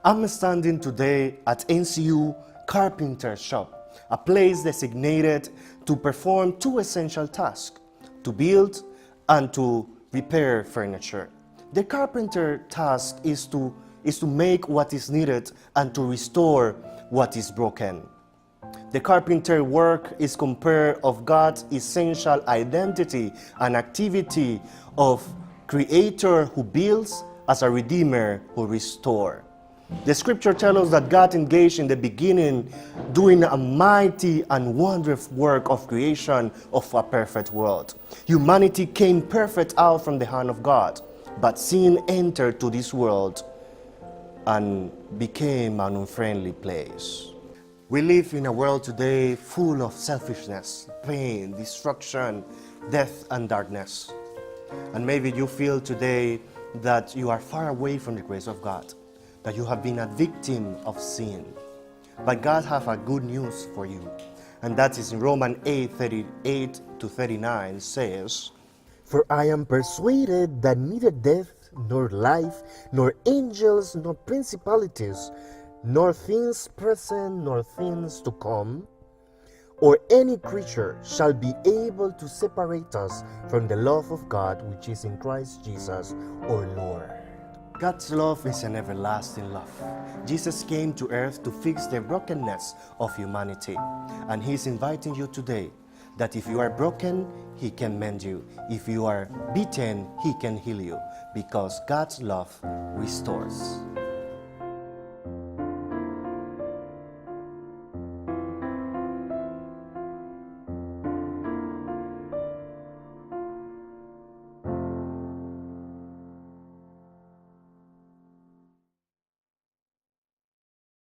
I'm standing today at NCU Carpenter Shop, a place designated to perform two essential tasks: to build and to repair furniture. The carpenter task is to make what is needed and to restore what is broken. The carpenter work is compared of God's essential identity and activity of creator who builds as a redeemer who restores. The scripture tells us that God engaged in the beginning doing a mighty and wonderful work of creation of a perfect world. Humanity came perfect out from the hand of God, but sin entered to this world and became an unfriendly place. We live in a world today full of selfishness, pain, destruction, death, and darkness. And maybe you feel today that you are far away from the grace of God, that you have been a victim of sin. But God has a good news for you. And that is in Romans 8:38-39 says, "For I am persuaded that neither death, nor life, nor angels, nor principalities, nor things present, nor things to come, or any creature shall be able to separate us from the love of God which is in Christ Jesus our Lord." God's love is an everlasting love. Jesus came to earth to fix the brokenness of humanity. And He's inviting you today that if you are broken, He can mend you. If you are beaten, He can heal you, because God's love restores.